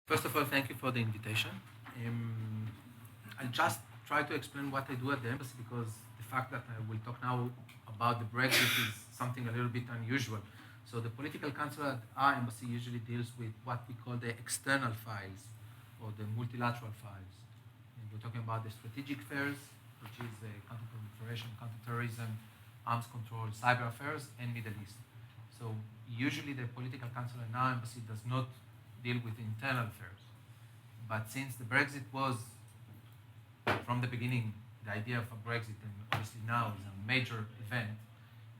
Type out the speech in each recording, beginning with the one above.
First of all, thank you for the invitation. I'll just try to explain what I do at the embassy because the fact that I will talk now about the Brexit is something a little bit unusual. So the political counsellor at our embassy usually deals with what we call the external files or the multilateral files. And we're talking about the strategic affairs, which is counter-proliferation, counter-terrorism, arms control, cyber affairs, and Middle East. So usually the political counsellor in our embassy does not deal with internal affairs. But since the Brexit was, from the beginning, the idea of a Brexit, and obviously now is a major event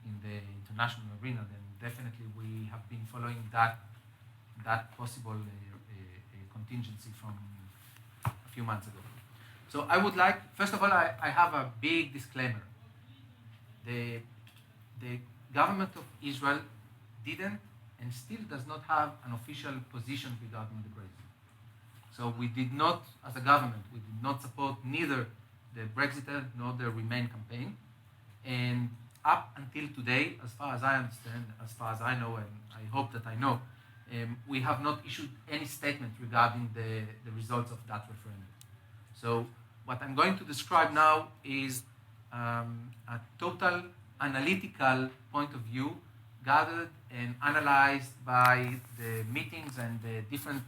in the international arena, then definitely we have been following that possible contingency from a few months ago. So I would like, first of all, I have a big disclaimer. The government of Israel didn't and still does not have an official position regarding the Brexit. So we did not, as a government, we did not support neither the Brexiter nor the Remain campaign. And up until today, as far as I understand, as far as I know, and I hope that I know, we have not issued any statement regarding the results of that referendum. So what I'm going to describe now is a total analytical point of view gathered and analyzed by the meetings and the different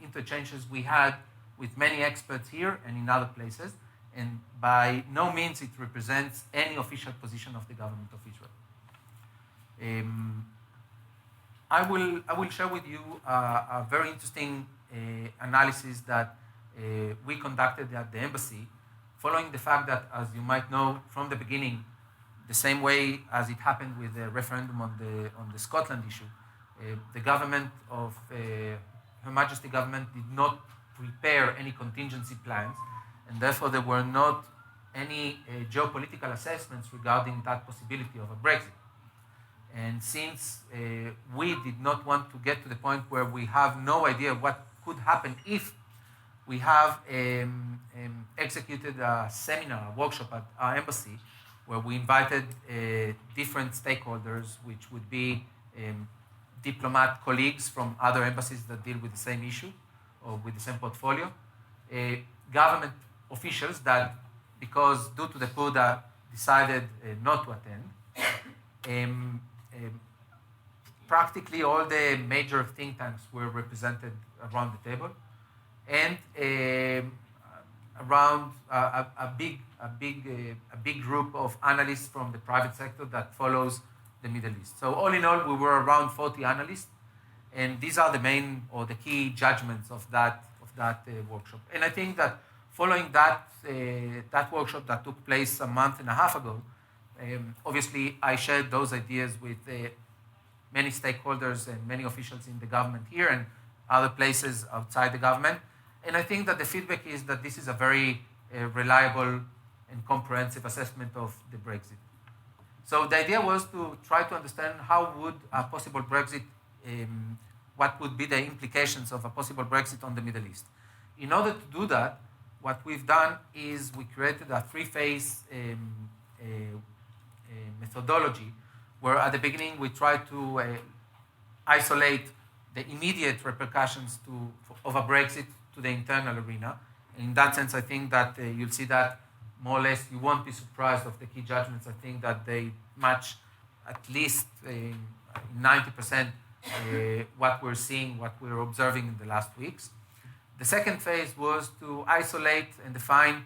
interchanges we had with many experts here and in other places, and by no means it represents any official position of the government of Israel. I will share with you a very interesting analysis that we conducted at the embassy, following the fact that, as you might know, from the beginning, the same way as it happened with the referendum on the Scotland issue, the government of Her Majesty government did not prepare any contingency plans, and therefore there were not any geopolitical assessments regarding that possibility of a Brexit. And since we did not want to get to the point where we have no idea what could happen if we have executed a seminar, a workshop at our embassy, where we invited different stakeholders, which would be diplomat colleagues from other embassies that deal with the same issue or with the same portfolio, government officials that, because due to the PUDA, decided not to attend. Practically all the major think tanks were represented around the table, and around a big group of analysts from the private sector that follows the Middle East. So all in all, we were around 40 analysts, and these are the main or the key judgments of that workshop. And I think that following that workshop that took place a month and a half ago, obviously I shared those ideas with many stakeholders and many officials in the government here and other places outside the government. And I think that the feedback is that this is a very reliable and comprehensive assessment of the Brexit. So the idea was to try to understand how would a possible Brexit, what would be the implications of a possible Brexit on the Middle East. In order to do that, what we've done is we created a three-phase methodology where at the beginning we tried to isolate the immediate repercussions of a Brexit to the internal arena. In that sense, I think that you'll see that more or less you won't be surprised of the key judgments. I think that they match at least 90% what we're seeing, what we're observing in the last weeks. The second phase was to isolate and define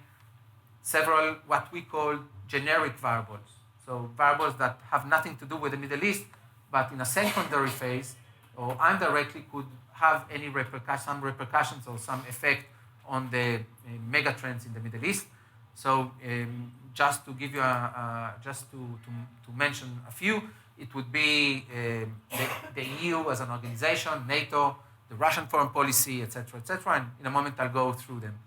several what we call generic variables. So variables that have nothing to do with the Middle East, but in a secondary phase or indirectly could have any some repercussions or some effect on the mega trends in the Middle East. So just to give you just to mention a few, it would be the EU as an organization, NATO, the Russian foreign policy, etc., and in a moment I'll go through them.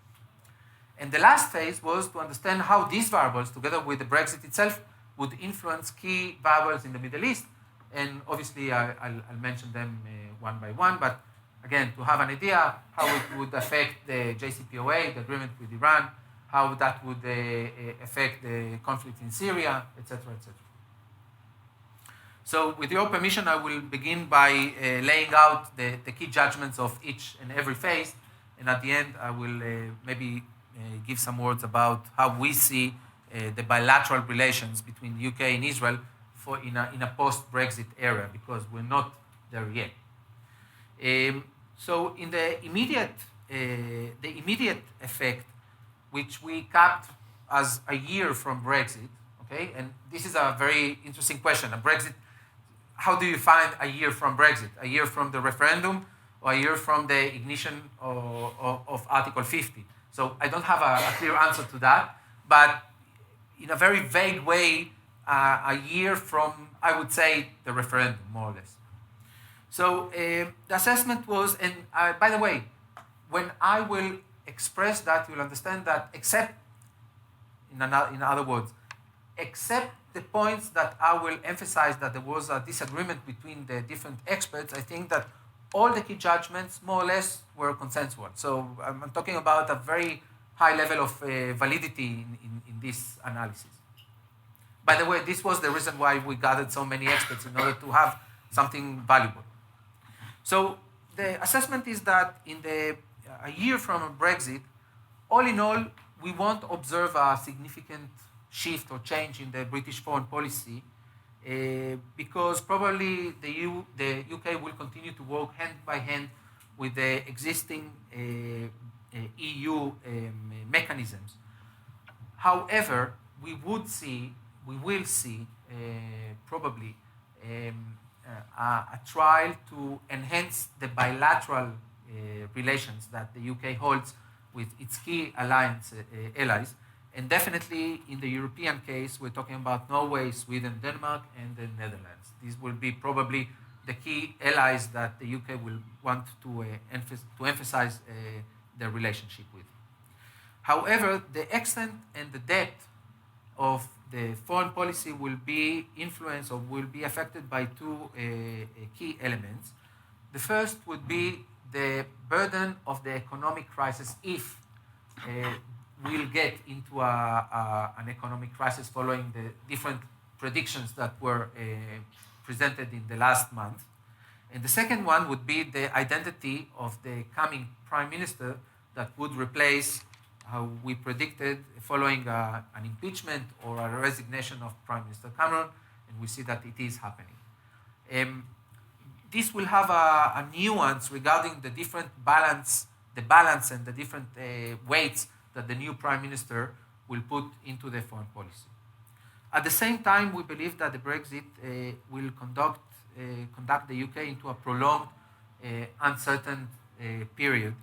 And the last phase was to understand how these variables, together with the Brexit itself, would influence key variables in the Middle East. And obviously I'll mention them one by one, but again, to have an idea how it would affect the JCPOA, the agreement with Iran, how that would affect the conflict in Syria, etc., etc. So with your permission, I will begin by laying out the key judgments of each and every phase. And at the end, I will maybe give some words about how we see the bilateral relations between the UK and Israel in a post-Brexit era, because we're not there yet. So in the immediate effect, which we capped as a year from Brexit, okay, and this is a very interesting question. A Brexit, how do you find a year from Brexit? A year from the referendum, or a year from the ignition of Article 50? So I don't have a clear answer to that, but in a very vague way, a year from, I would say, the referendum, more or less. So the assessment was, and by the way, when I will express that, you'll understand that except, in other words, except the points that I will emphasize that there was a disagreement between the different experts, I think that all the key judgments, more or less, were consensual. So I'm talking about a very high level of validity in this analysis. By the way, this was the reason why we gathered so many experts, in order to have something valuable. So the assessment is that in a year from Brexit, all in all, we won't observe a significant shift or change in the British foreign policy, because probably the UK will continue to work hand by hand with the existing EU mechanisms. However, we will see probably a trial to enhance the bilateral relations that the UK holds with its key allies. And definitely in the European case, we're talking about Norway, Sweden, Denmark, and the Netherlands. These will be probably the key allies that the UK will want to emphasize their relationship with. However, the extent and the depth of the foreign policy will be influenced or will be affected by two key elements. The first would be the burden of the economic crisis, if we'll get into an economic crisis following the different predictions that were presented in the last month. And the second one would be the identity of the coming prime minister that would replace, how we predicted, following an impeachment or a resignation of Prime Minister Cameron, and we see that it is happening. This will have a nuance regarding the different balance and the different weights that the new Prime Minister will put into the foreign policy. At the same time, we believe that the Brexit will conduct the UK into a prolonged, uncertain period,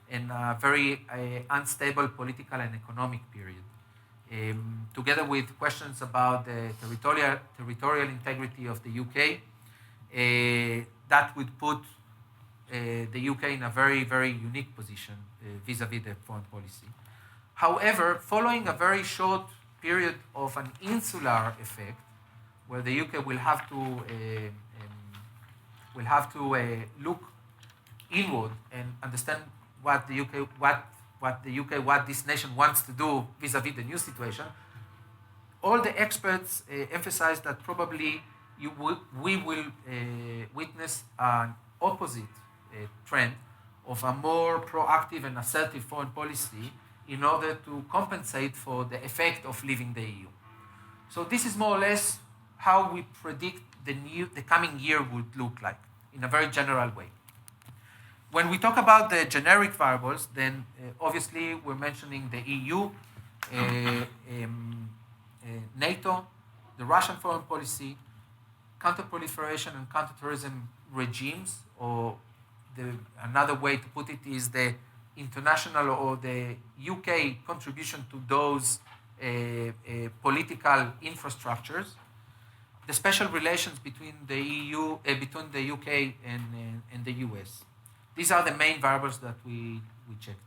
and a very unstable political and economic period, together with questions about the territorial integrity of the UK, that would put the UK in a very, very unique position vis-à-vis the foreign policy. However, following a very short period of an insular effect, where the UK will have to look inward and understand what this nation wants to do vis-à-vis the new situation, all the experts emphasize that probably we will witness an opposite trend of a more proactive and assertive foreign policy in order to compensate for the effect of leaving the EU. So this is more or less how we predict the coming year would look like, in a very general way. When we talk about the generic variables, then obviously we're mentioning the EU, NATO, the Russian foreign policy, counter-proliferation and counterterrorism regimes, or another way to put it is the international or the UK contribution to those political infrastructures, the special relations between the EU, between the UK and the US. These are the main variables that we checked.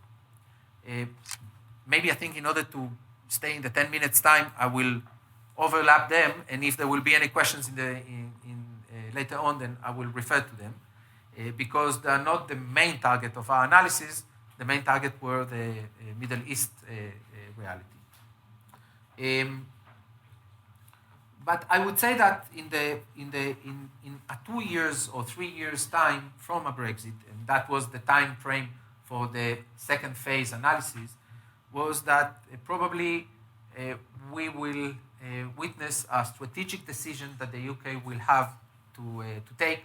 Maybe I think in order to stay in the 10 minutes time, I will overlap them, and if there will be any questions later on, then I will refer to them, because they are not the main target of our analysis. The main target were the Middle East reality. but I would say that in a 2 years or 3 years time from a Brexit, and that was the time frame for the second phase analysis, was that probably we will witness a strategic decision that the UK will have to take,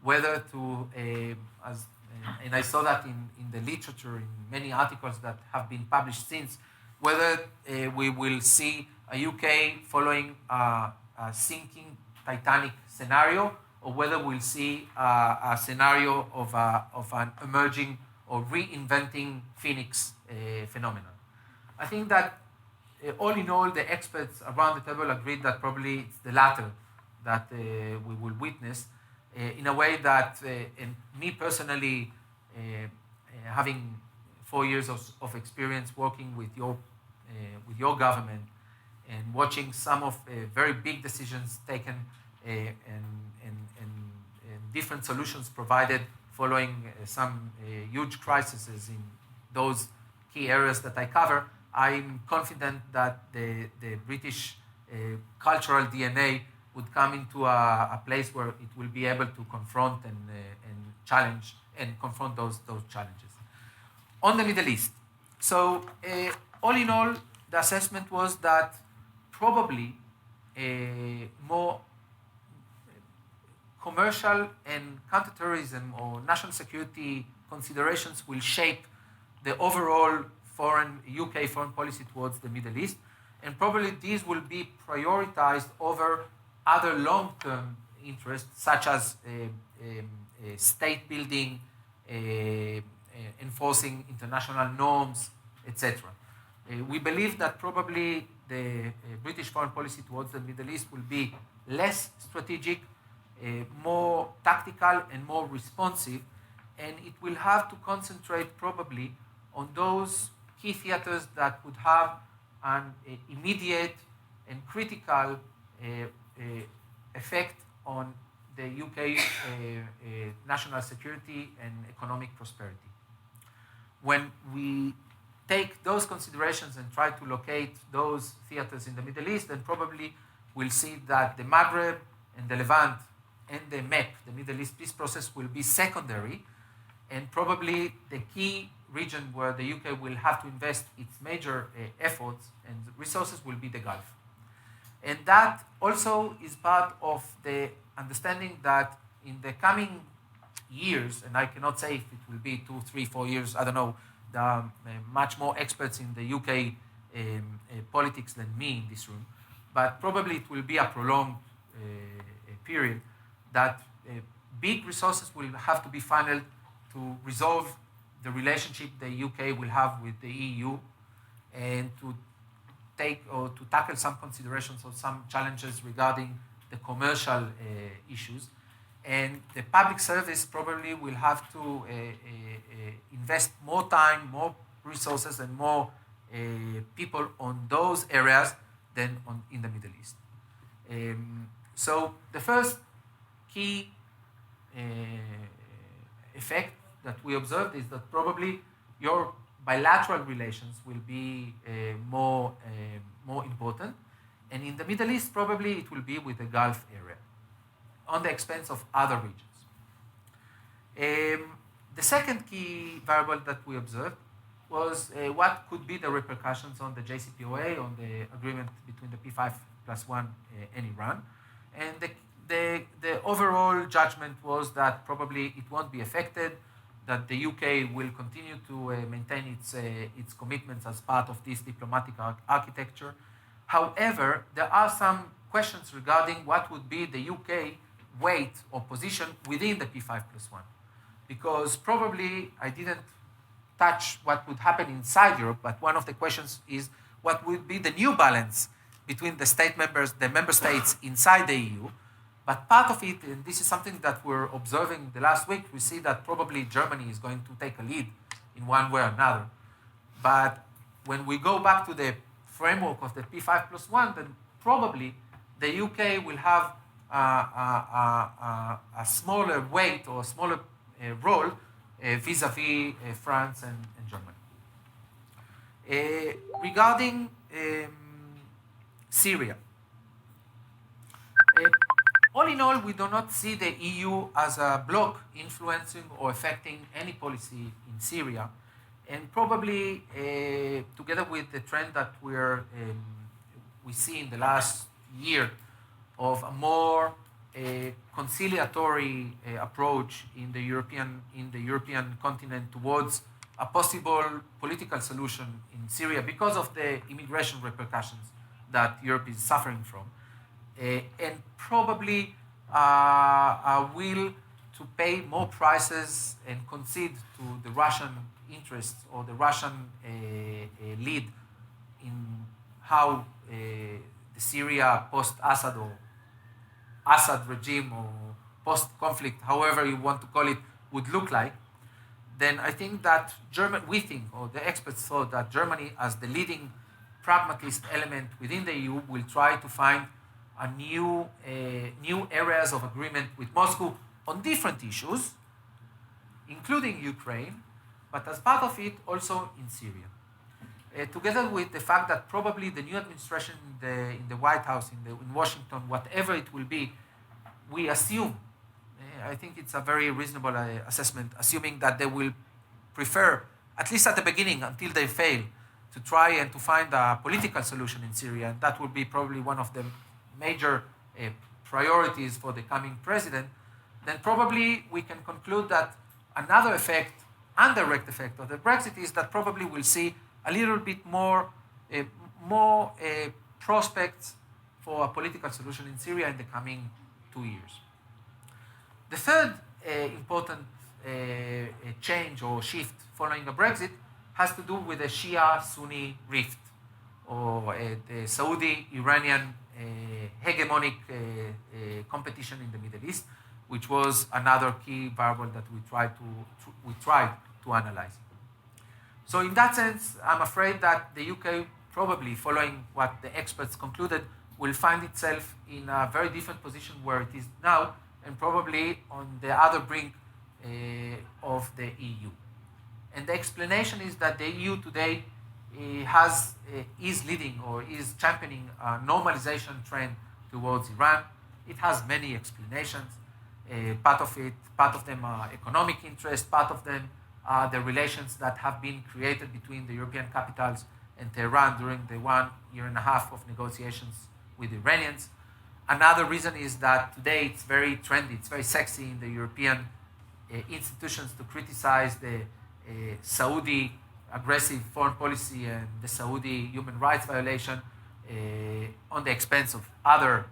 whether to, and I saw that in the literature, in many articles that have been published since, whether we will see a UK following a sinking Titanic scenario, or whether we'll see a scenario of an emerging or reinventing Phoenix phenomenon. I think that all in all, the experts around the table agreed that probably it's the latter that we will witness in a way that, and me personally, having 4 years of experience working with your government and watching some of very big decisions taken and different solutions provided following some huge crises in those key areas that I cover, I'm confident that the British cultural DNA would come into a place where it will be able to confront and challenge and confront those challenges. On the Middle East, so all in all, the assessment was that probably more commercial and counterterrorism or national security considerations will shape the overall UK foreign policy towards the Middle East, and probably these will be prioritized over other long-term interests such as state building, enforcing international norms, etc. We believe that probably the British foreign policy towards the Middle East will be less strategic, more tactical and more responsive, and it will have to concentrate probably on those key theaters that would have an immediate and critical effect on the UK national security and economic prosperity. When we take those considerations and try to locate those theaters in the Middle East, then probably we'll see that the Maghreb and the Levant and the MEP, the Middle East peace process, will be secondary, and probably the key region where the UK will have to invest its major efforts and resources will be the Gulf. And that also is part of the understanding that in the coming years, and I cannot say if it will be 2, 3, 4 years, I don't know, there are much more experts in the UK politics than me in this room, but probably it will be a prolonged period that big resources will have to be funneled to resolve the relationship the UK will have with the EU and to take or to tackle some considerations or some challenges regarding the commercial issues. And the public service probably will have to invest more time, more resources, and more people on those areas than in the Middle East. So the first key effect that we observed is that probably your bilateral relations will be more important, and in the Middle East probably it will be with the Gulf area, on the expense of other regions. The second key variable that we observed was what could be the repercussions on the JCPOA, on the agreement between the P5+1 and Iran, and the overall judgment was that probably it won't be affected, that the UK will continue to maintain its commitments as part of this diplomatic architecture. However, there are some questions regarding what would be the UK weight or position within the P5+1, because probably I didn't touch what would happen inside Europe, but one of the questions is what would be the new balance between the member states inside the EU. But part of it, and this is something that we're observing the last week, we see that probably Germany is going to take a lead in one way or another. But when we go back to the framework of the P5+1, then probably the UK will have a smaller weight or a smaller role vis-a-vis France and Germany. Regarding Syria, All in all, we do not see the EU as a bloc influencing or affecting any policy in Syria. And probably, together with the trend that we see in the last year of a more conciliatory approach in the European continent towards a possible political solution in Syria because of the immigration repercussions that Europe is suffering from, and probably a will to pay more prices and concede to the Russian interests or the Russian lead in how the Syria post-Assad or Assad regime or post-conflict, however you want to call it, would look like, then I think that we think, or the experts thought, that Germany, as the leading pragmatist element within the EU, will try to find a new areas of agreement with Moscow on different issues, including Ukraine, but as part of it, also in Syria. Together with the fact that probably the new administration in the White House, in Washington, whatever it will be, we assume, I think it's a very reasonable assessment, assuming that they will prefer, at least at the beginning, until they fail, to try and to find a political solution in Syria, and that will be probably one of the major priorities for the coming president, then probably we can conclude that another effect, indirect effect of the Brexit is that probably we'll see a little bit more prospects for a political solution in Syria in the coming 2 years. The third important change or shift following the Brexit has to do with the Shia-Sunni rift, or the Saudi-Iranian hegemonic competition in the Middle East, which was another key variable that we tried to analyze. So in that sense, I'm afraid that the UK, probably following what the experts concluded, will find itself in a very different position where it is now, and probably on the other brink of the EU. And the explanation is that the EU today is leading or is championing a normalization trend towards Iran. It has many explanations. Part of them are economic interests, part of them are the relations that have been created between the European capitals and Tehran during the 1.5 years of negotiations with the Iranians. Another reason is that today it's very trendy, it's very sexy in the European institutions to criticize the Saudi aggressive foreign policy and the Saudi human rights violation on the expense of other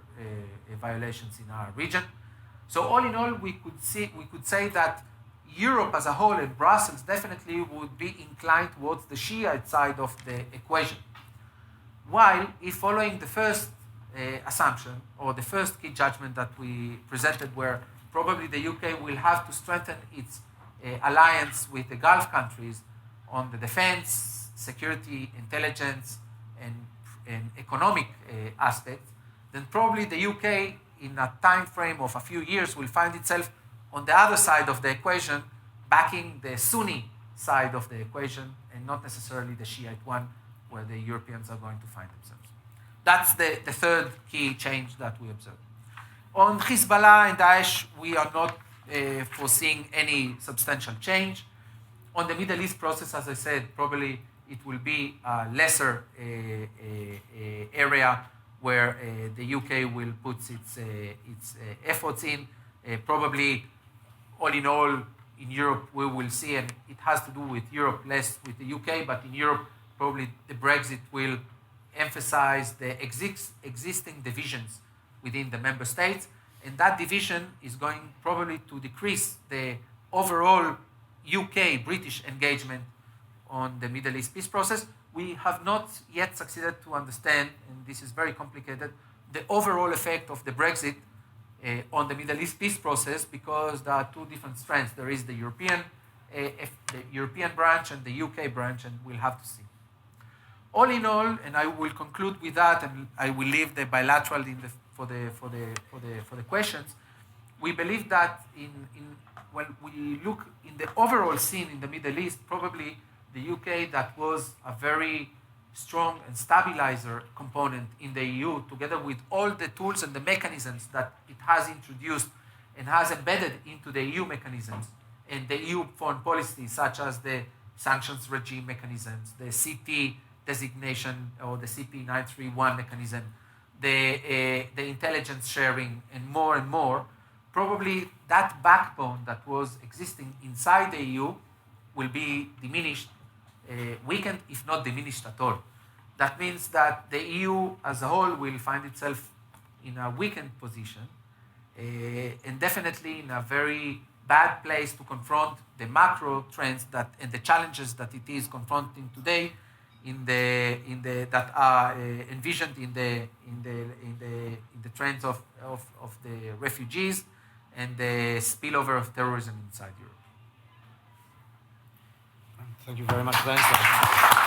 violations in our region. So all in all, we could say that Europe as a whole and Brussels definitely would be inclined towards the Shiite side of the equation. While if following the first assumption or the first key judgment that we presented, where probably the UK will have to strengthen its alliance with the Gulf countries on the defense, security, intelligence, and economic aspects, then probably the UK, in a time frame of a few years, will find itself on the other side of the equation, backing the Sunni side of the equation and not necessarily the Shiite one, where the Europeans are going to find themselves. That's the third key change that we observe. On Hezbollah and Daesh, we are not foreseeing any substantial change. On the Middle East process, as I said, probably it will be a lesser area where the UK will put its efforts in. Probably, all in all, in Europe, we will see, and it has to do with Europe, less with the UK, but in Europe, probably the Brexit will emphasize the existing divisions within the member states, and that division is going probably to decrease the overall UK-British engagement on the Middle East peace process. We have not yet succeeded to understand, and this is very complicated, the overall effect of the Brexit on the Middle East peace process, because there are two different strands. There is the European branch and the UK branch, and we'll have to see. All in all, and I will conclude with that, and I will leave the bilateral for the questions. We believe that when we look in the overall scene in the Middle East, probably the UK, that was a very strong and stabilizer component in the EU, together with all the tools and the mechanisms that it has introduced and has embedded into the EU mechanisms and the EU foreign policy, such as the sanctions regime mechanisms, the CT designation or the CP931 mechanism, the intelligence sharing, and more, probably that backbone that was existing inside the EU will be diminished, weakened, if not diminished at all. That means that the EU as a whole will find itself in a weakened position, and definitely in a very bad place to confront the macro trends and the challenges that it is confronting today, that are envisioned in the trends of the refugees and the spillover of terrorism inside Europe. Thank you very much for the answer.